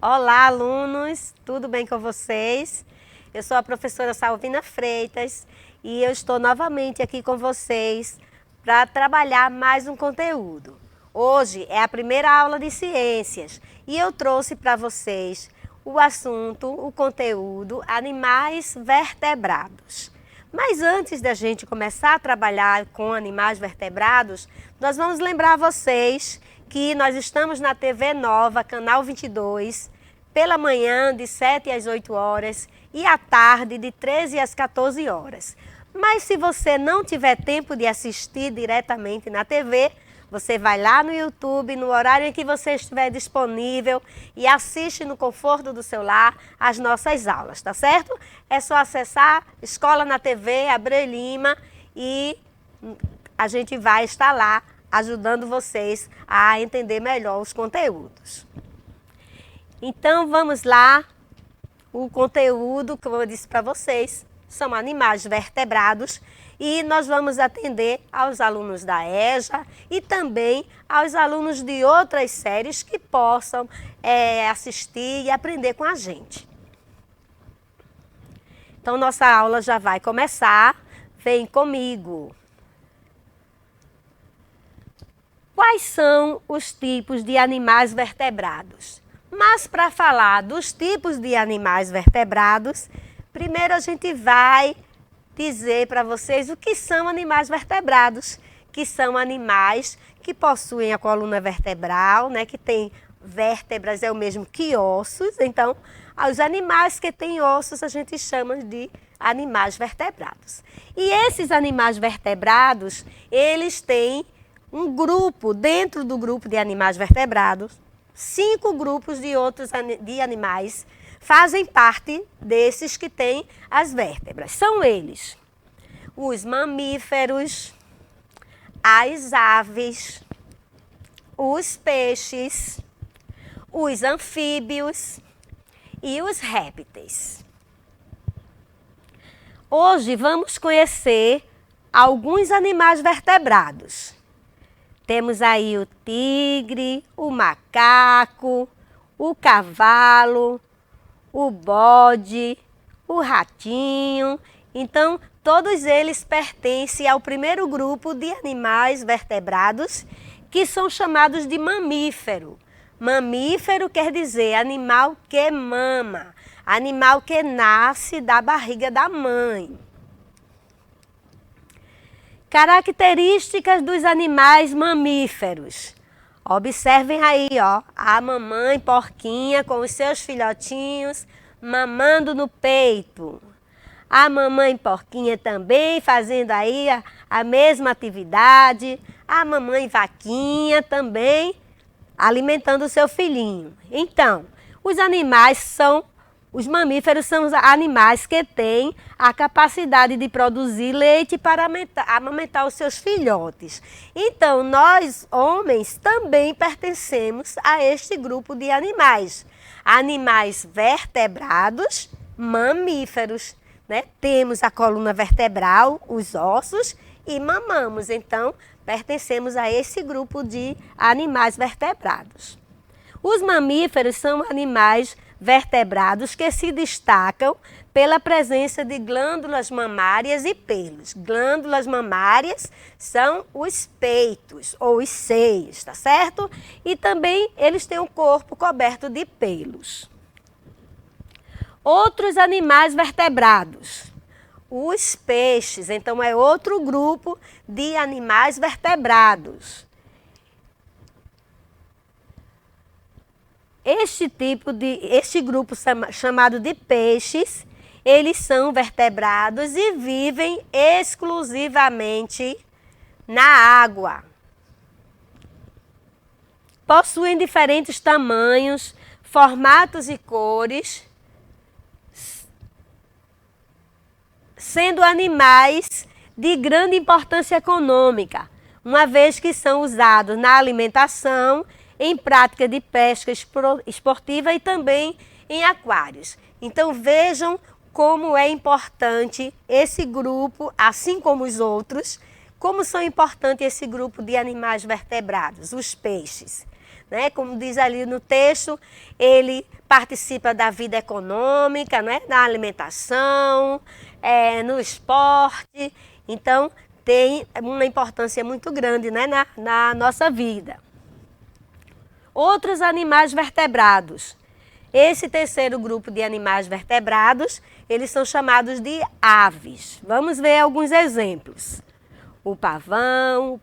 Olá, alunos! Tudo bem com vocês? Eu sou a professora Salvina Freitas e eu estou novamente aqui com vocês para trabalhar mais um conteúdo. Hoje é a primeira aula de ciências e eu trouxe para vocês o assunto, o conteúdo animais vertebrados. Mas antes da gente começar a trabalhar com animais vertebrados, nós vamos lembrar vocês que nós estamos na TV Nova, canal 22, pela manhã de 7 às 8 horas e à tarde de 13 às 14 horas. Mas se você não tiver tempo de assistir diretamente na TV, você vai lá no YouTube, no horário em que você estiver disponível e assiste no conforto do seu lar as nossas aulas, tá certo? É só acessar Escola na TV, Abreu Lima, e a gente vai estar lá ajudando vocês a entender melhor os conteúdos. Então vamos lá, o conteúdo, como eu disse para vocês, são animais vertebrados e nós vamos atender aos alunos da EJA e também aos alunos de outras séries que possam assistir e aprender com a gente. Então nossa aula já vai começar, vem comigo. Quais são os tipos de animais vertebrados? Mas para falar dos tipos de animais vertebrados, primeiro a gente vai dizer para vocês o que são animais vertebrados, que são animais que possuem a coluna vertebral, né, que tem vértebras, é o mesmo que ossos. Então, os animais que têm ossos a gente chama de animais vertebrados. E esses animais vertebrados, eles têm um grupo, dentro do grupo de animais vertebrados, 5 grupos de animais fazem parte desses que têm as vértebras. São eles: os mamíferos, as aves, os peixes, os anfíbios e os répteis. Hoje vamos conhecer alguns animais vertebrados. Temos aí o tigre, o macaco, o cavalo, o bode, o ratinho. Então, todos eles pertencem ao primeiro grupo de animais vertebrados, que são chamados de mamífero. Mamífero quer dizer animal que mama, animal que nasce da barriga da mãe. Características dos animais mamíferos. Observem aí, ó, a mamãe porquinha com os seus filhotinhos mamando no peito. A mamãe porquinha também fazendo aí a mesma atividade. A mamãe vaquinha também alimentando o seu filhinho. Então, os mamíferos são os animais que têm a capacidade de produzir leite para amamentar os seus filhotes. Então, nós, homens, também pertencemos a este grupo de animais. Animais vertebrados, mamíferos, né? Temos a coluna vertebral, os ossos, e mamamos. Então, pertencemos a esse grupo de animais vertebrados. Os mamíferos são animais vertebrados que se destacam pela presença de glândulas mamárias e pelos. Glândulas mamárias são os peitos ou os seios, tá certo? E também eles têm um corpo coberto de pelos. Outros animais vertebrados. Os peixes, então é outro grupo de animais vertebrados. Este grupo chamado de peixes, eles são vertebrados e vivem exclusivamente na água. Possuem diferentes tamanhos, formatos e cores, sendo animais de grande importância econômica, uma vez que são usados na alimentação, em prática de pesca esportiva e também em aquários. Então vejam como é importante esse grupo, assim como os outros, como são importantes esse grupo de animais vertebrados, os peixes. né? Como diz ali no texto, ele participa da vida econômica, né? Na alimentação, no esporte. Então, tem uma importância muito grande, né? na nossa vida. Outros animais vertebrados. Esse terceiro grupo de animais vertebrados, eles são chamados de aves. Vamos ver alguns exemplos. O pavão,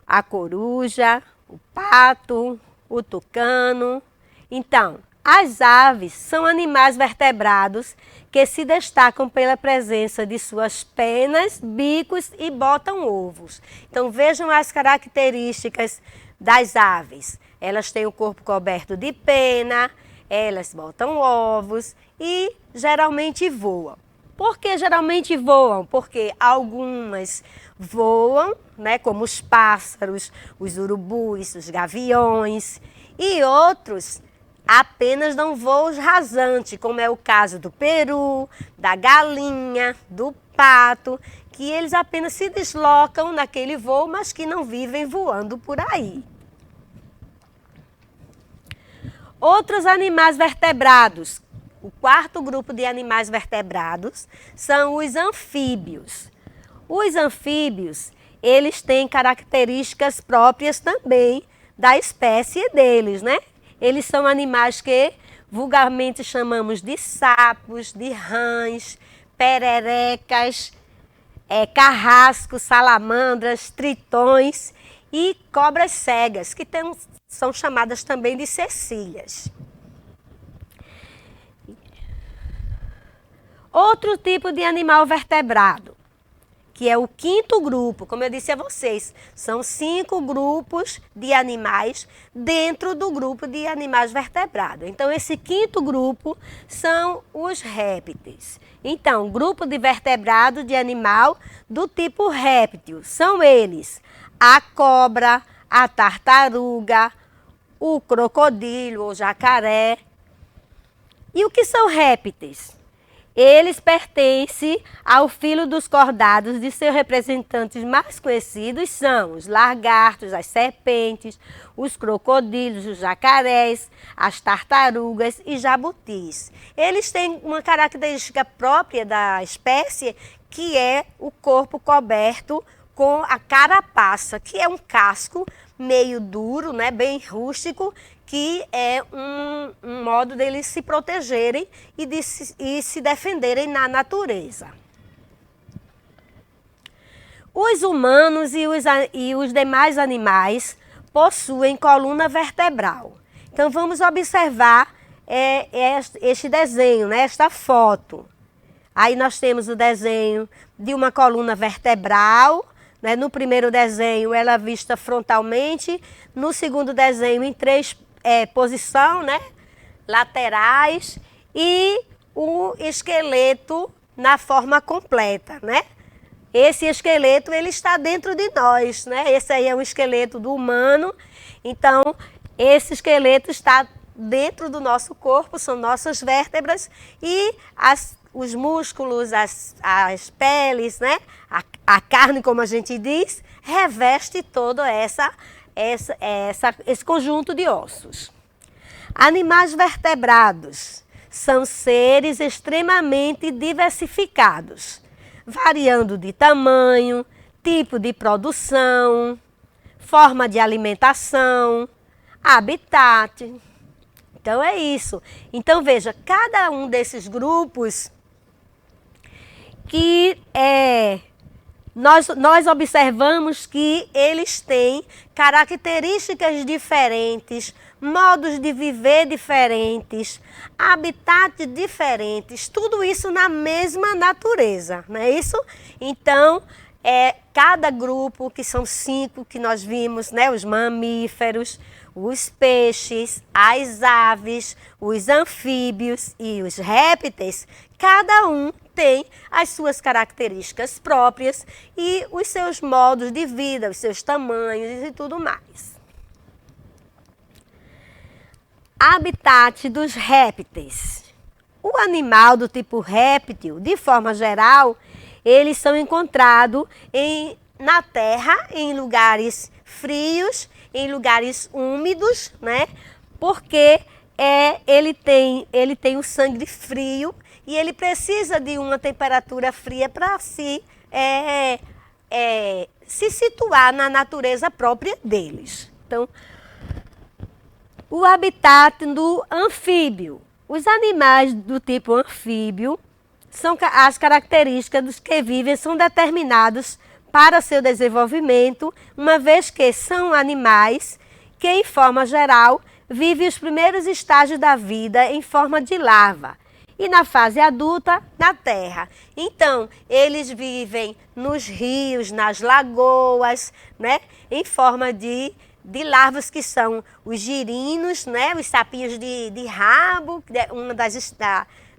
a coruja, o pato, o tucano. Então, as aves são animais vertebrados que se destacam pela presença de suas penas, bicos e botam ovos. Então, vejam as características das aves. Elas têm o corpo coberto de pena, elas botam ovos e geralmente voam. Por que geralmente voam? Porque algumas voam, né, como os pássaros, os urubus, os gaviões, e outros apenas dão voos rasantes, como é o caso do peru, da galinha, do pato, que eles apenas se deslocam naquele voo, mas que não vivem voando por aí. Outros animais vertebrados. O quarto grupo de animais vertebrados são os anfíbios. Os anfíbios, eles têm características próprias também da espécie deles, né? Eles são animais que vulgarmente chamamos de sapos, de rãs, pererecas, carrascos, salamandras, tritões e cobras cegas, que são chamadas também de cecílias. Outro tipo de animal vertebrado, que é o quinto grupo, como eu disse a vocês, são 5 grupos de animais dentro do grupo de animais vertebrados. Então, esse quinto grupo são os répteis. Então, grupo de vertebrado de animal do tipo réptil, são eles a cobra, a tartaruga, o crocodilo ou jacaré. E o que são répteis? Eles pertencem ao filo dos cordados de seus representantes mais conhecidos são os lagartos, as serpentes, os crocodilos, os jacarés, as tartarugas e jabutis. Eles têm uma característica própria da espécie, que é o corpo coberto com a carapaça, que é um casco meio duro, né, bem rústico, que é um modo deles se protegerem e se defenderem na natureza. Os humanos e os demais animais possuem coluna vertebral. Então vamos observar este desenho, né, esta foto. Aí nós temos o desenho de uma coluna vertebral, né? No primeiro desenho ela é vista frontalmente, no segundo desenho em 3 posições, né, laterais, e o esqueleto na forma completa, né? Esse esqueleto ele está dentro de nós, né? Esse aí é um esqueleto do humano, então esse esqueleto está dentro do nosso corpo, são nossas vértebras e os músculos, as peles, né? A carne, como a gente diz, reveste todo esse conjunto de ossos. Animais vertebrados são seres extremamente diversificados, variando de tamanho, tipo de produção, forma de alimentação, habitat. Então é isso. Então veja, cada um desses grupos que nós observamos que eles têm características diferentes, modos de viver diferentes, habitats diferentes, tudo isso na mesma natureza, não é isso? Então, cada grupo, que são 5 que nós vimos, né, os mamíferos, os peixes, as aves, os anfíbios e os répteis, cada um tem as suas características próprias e os seus modos de vida, os seus tamanhos e tudo mais. Habitat dos répteis. O animal do tipo réptil, de forma geral, eles são encontrados na terra, em lugares frios em lugares úmidos, né? Porque ele tem o sangue frio e ele precisa de uma temperatura fria para se situar na natureza própria deles. Então, o habitat do anfíbio. Os animais do tipo anfíbio, as características dos que vivem são determinados para seu desenvolvimento, uma vez que são animais que, em forma geral, vivem os primeiros estágios da vida em forma de larva e na fase adulta na terra. Então, eles vivem nos rios, nas lagoas, né, em forma de larvas, que são os girinos, né, os sapinhos de rabo,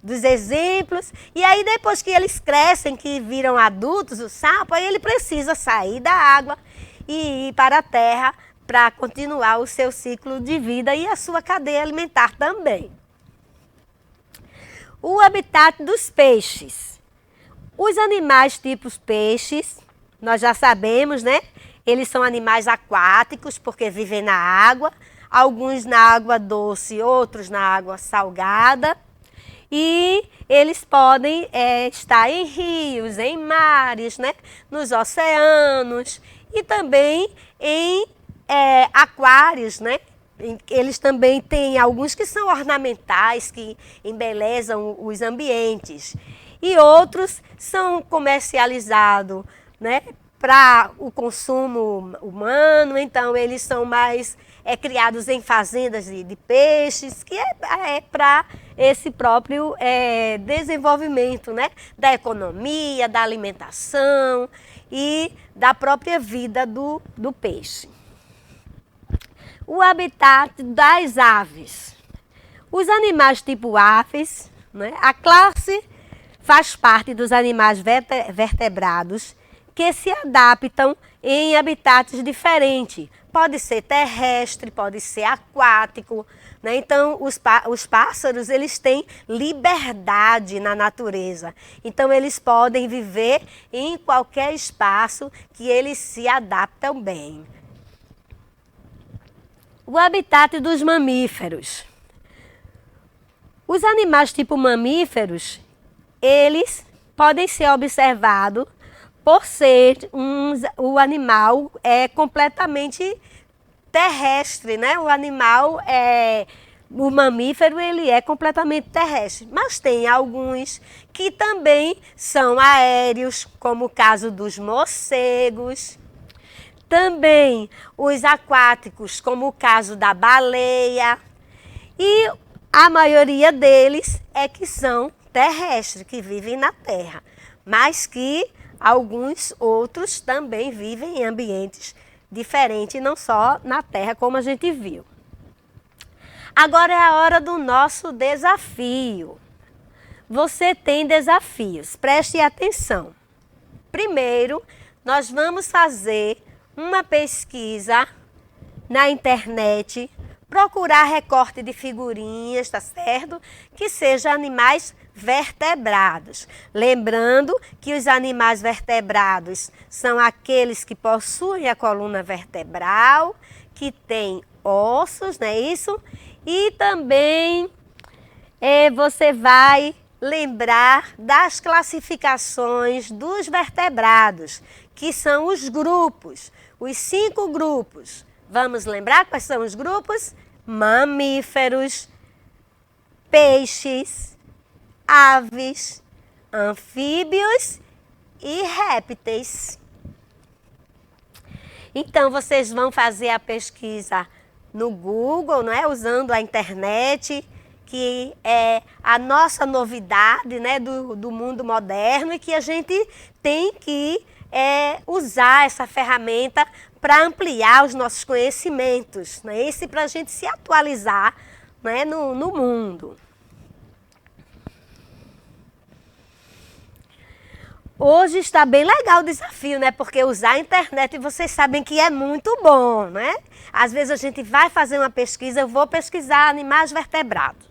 dos exemplos. E aí, depois que eles crescem, que viram adultos, o sapo, aí ele precisa sair da água e ir para a terra para continuar o seu ciclo de vida e a sua cadeia alimentar também. O habitat dos peixes. Os animais tipos peixes, nós já sabemos, né? Eles são animais aquáticos porque vivem na água, alguns na água doce, outros na água salgada. E eles podem estar em rios, em mares, né? Nos oceanos e também em aquários, né? Eles também têm alguns que são ornamentais, que embelezam os ambientes. E outros são comercializados, né, para o consumo humano. Então, eles são mais criados em fazendas de peixes, que é para esse próprio desenvolvimento, né, da economia, da alimentação e da própria vida do peixe. O habitat das aves. Os animais tipo aves, né? A classe faz parte dos animais vertebrados que se adaptam em habitats diferentes. Pode ser terrestre, pode ser aquático, né? Então, os pássaros, eles têm liberdade na natureza. Então, eles podem viver em qualquer espaço que eles se adaptam bem. O habitat dos mamíferos. Os animais tipo mamíferos, eles podem ser observados por ser o animal completamente terrestre, né? O mamífero, ele é completamente terrestre, mas tem alguns que também são aéreos, como o caso dos morcegos. Também os aquáticos, como o caso da baleia, e a maioria deles que são terrestres, que vivem na terra, mas que alguns outros também vivem em ambientes diferentes, não só na terra, como a gente viu. Agora é a hora do nosso desafio. Você tem desafios, preste atenção. Primeiro, nós vamos fazer uma pesquisa na internet, procurar recorte de figurinhas, tá certo? Que sejam animais vertebrados. Lembrando que os animais vertebrados são aqueles que possuem a coluna vertebral, que têm ossos, não é isso? E também você vai lembrar das classificações dos vertebrados, que são os grupos, os 5 grupos. Vamos lembrar quais são os grupos? Mamíferos, peixes, aves, anfíbios e répteis. Então, vocês vão fazer a pesquisa no Google, não é? Usando a internet, que é a nossa novidade, né, do mundo moderno, e que a gente tem que usar essa ferramenta para ampliar os nossos conhecimentos, né? Esse para a gente se atualizar, né, no mundo. Hoje está bem legal o desafio, né? Porque usar a internet, vocês sabem que é muito bom, né? Às vezes a gente vai fazer uma pesquisa, eu vou pesquisar animais vertebrados.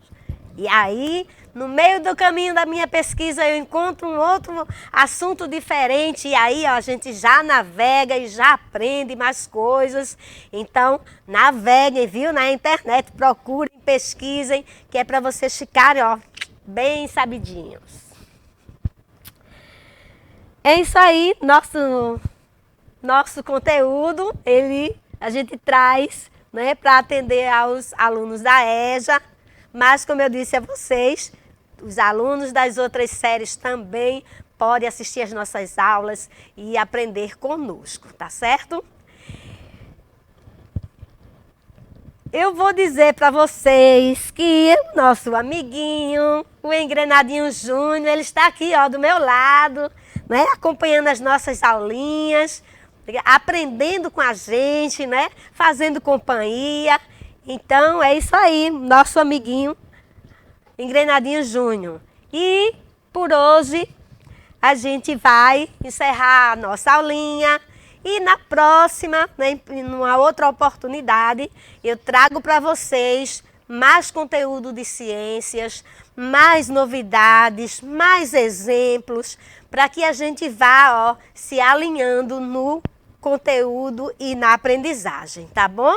E aí, no meio do caminho da minha pesquisa, eu encontro um outro assunto diferente. E aí, ó, a gente já navega e já aprende mais coisas. Então, naveguem, viu? Na internet, procurem, pesquisem, que é para vocês ficarem, ó, bem sabidinhos. É isso aí, nosso conteúdo, a gente traz, né, para atender aos alunos da EJA, mas como eu disse a vocês, os alunos das outras séries também podem assistir às nossas aulas e aprender conosco, tá certo? Eu vou dizer para vocês que o nosso amiguinho, o Engrenadinho Júnior, ele está aqui, ó, do meu lado, né, acompanhando as nossas aulinhas, aprendendo com a gente, né, fazendo companhia. Então, é isso aí, nosso amiguinho Engrenadinho Júnior. E, por hoje, a gente vai encerrar a nossa aulinha. E na próxima, né, numa outra oportunidade, eu trago para vocês mais conteúdo de ciências, mais novidades, mais exemplos, para que a gente vá, ó, se alinhando no conteúdo e na aprendizagem, tá bom?